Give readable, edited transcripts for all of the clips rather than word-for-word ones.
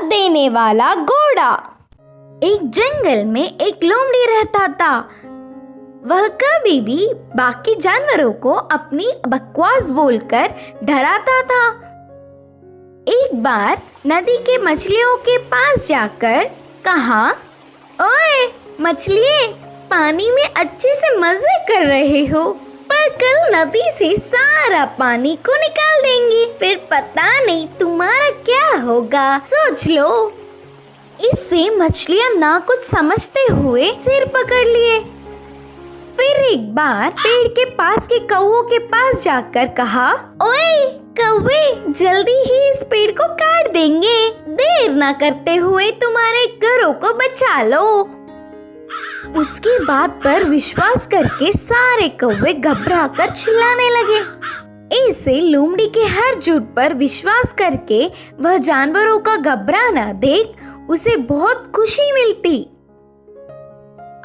देने वाला घोड़ा। एक जंगल में एक लोमड़ी रहता था। वह कभी भी बाकी जानवरों को अपनी बकवास बोलकर डराता था। एक बार नदी के मछलियों के पास जाकर कहा, ओए मछलिए, पानी में अच्छे से मजे कर रहे हो, पर कल नदी से सारा पानी को निकाल देंगे, फिर पता नहीं तुम्हारा क्या होगा, सोच लो। इससे मछलियां ना कुछ समझते हुए सिर पकड़ लिए। फिर एक बार पेड़ के पास के कौवों के पास जाकर कहा, ओए कौवे, जल्दी ही इस पेड़ को काट देंगे, देर ना करते हुए तुम्हारे घरों को बचा लो। उसकी बात पर विश्वास करके सारे कौवे घबराकर चिल्लाने लगे। ऐसे लोमड़ी के हर झूठ पर विश्वास करके वह जानवरों का घबराना देख उसे बहुत खुशी मिलती।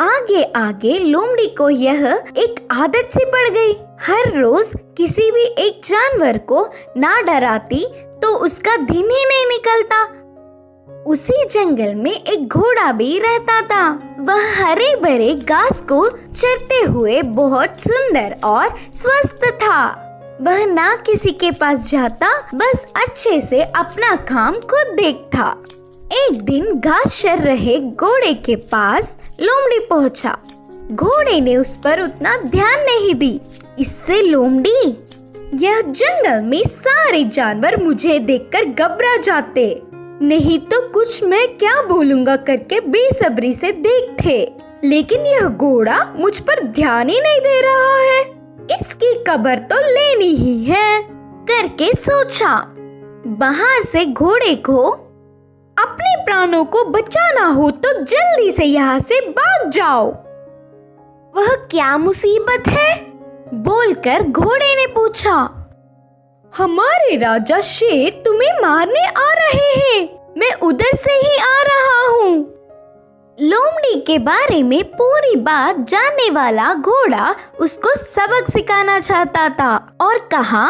आगे आगे लोमड़ी को यह एक आदत सी पड़ गई। हर रोज किसी भी एक जानवर को ना डराती तो उसका दिन ही नहीं निकलता। उसी जंगल में एक घोड़ा भी रहता था। वह हरे भरे घास को चरते हुए बहुत सुंदर और स्वस्थ था। वह ना किसी के पास जाता, बस अच्छे से अपना काम खुद देखता। एक दिन घास चर रहे घोड़े के पास लोमड़ी पहुंचा। घोड़े ने उस पर उतना ध्यान नहीं दी। इससे लोमड़ी, यह जंगल में सारे जानवर मुझे देखकर घबरा जाते, नहीं तो कुछ मैं क्या बोलूंगा करके बेसब्री से देखते, लेकिन यह घोड़ा मुझ पर ध्यान ही नहीं दे रहा है, इसकी खबर तो लेनी ही है करके सोचा। बाहर से घोड़े को अपने प्राणों को बचाना हो तो जल्दी से यहाँ से भाग जाओ। वह क्या मुसीबत है? बोलकर घोड़े ने पूछा। हमारे राजा शेर तुम्हें मारने आ रहे हैं, मैं उधर से ही आ रहा हूँ। लोमड़ी के बारे में पूरी बात जानने वाला घोड़ा उसको सबक सिखाना चाहता था और कहा,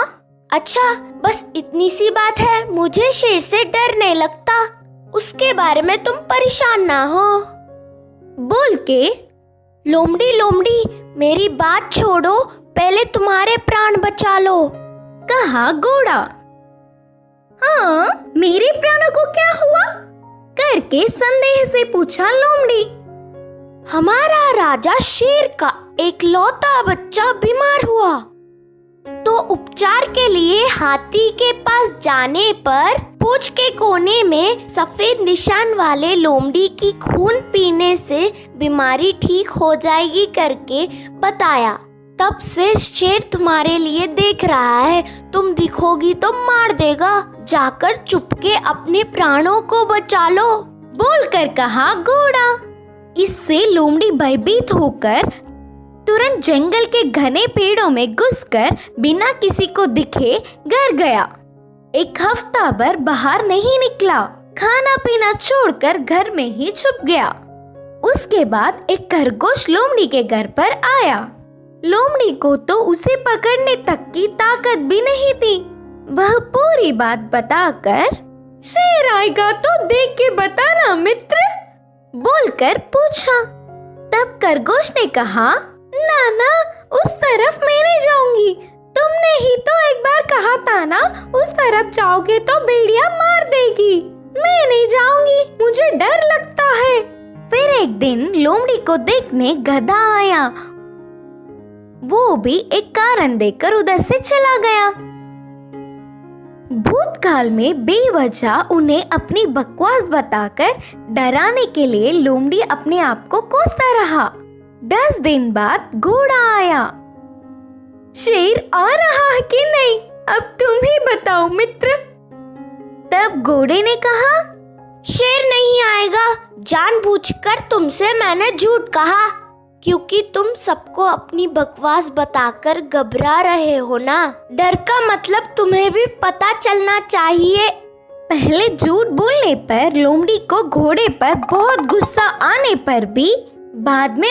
अच्छा बस इतनी सी बात है, मुझे शेर से डर नहीं लगता, उसके बारे में तुम परेशान ना हो। बोल के लोमड़ी लोमड़ी मेरी बात छोड़ो, पहले तुम्हारे प्राण बचा लो, कहा घोड़ा। हाँ, मेरे प्राणों को क्या हुआ? करके संदेह से पूछा लोमड़ी। हमारा राजा शेर का एक लौता बच्चा बीमार हुआ, तो उपचार के लिए हाथी के पास जाने पर पूंछ के कोने में सफेद निशान वाले लोमड़ी की खून पीने से बीमारी ठीक हो जाएगी करके बताया। तब से शेर तुम्हारे लिए देख रहा है, तुम दिखोगी तो मार देगा, जाकर चुपके अपने प्राणों को बचा लो, बोलकर कहा घोड़ा। इससे लोमड़ी भयभीत होकर तुरंत जंगल के घने पेड़ों में घुसकर बिना किसी को दिखे घर गया। एक हफ्ता भर बाहर नहीं निकला, खाना पीना छोड़कर घर में ही छुप गया। उसके बाद एक खरगोश लोमड़ी के घर पर आया। लोमड़ी को तो उसे पकड़ने तक की ताकत भी नहीं थी। वह पूरी बात बताकर, शेर आएगा तो देख के बताना मित्र, बोलकर पूछा। तब खरगोश ने कहा, ना ना, उस तरफ मैं नहीं जाऊंगी, तुमने ही तो एक बार कहा था ना, उस तरफ जाओगे तो भेड़िया मार देगी, मैं नहीं जाऊंगी, मुझे डर लगता है। फिर एक दिन लोमड़ी को देखने गधा आया। वो भी एक कारण देकर उधर से चला गया। भूतकाल में बेवजह उन्हें अपनी बकवास बताकर डराने के लिए लोमड़ी अपने आप को कोसता रहा। 10 दिन बाद घोड़ा आया। शेर आ रहा है कि नहीं, अब तुम ही बताओ मित्र। तब घोड़े ने कहा, शेर नहीं आएगा, जानबूझकर तुमसे मैंने झूठ कहा, क्योंकि तुम सबको अपनी बकवास बताकर घबरा रहे हो ना। डर का मतलब तुम्हें भी पता चलना चाहिए। पहले झूठ बोलने पर लोमड़ी को घोड़े पर बहुत गुस्सा आने पर भी बाद में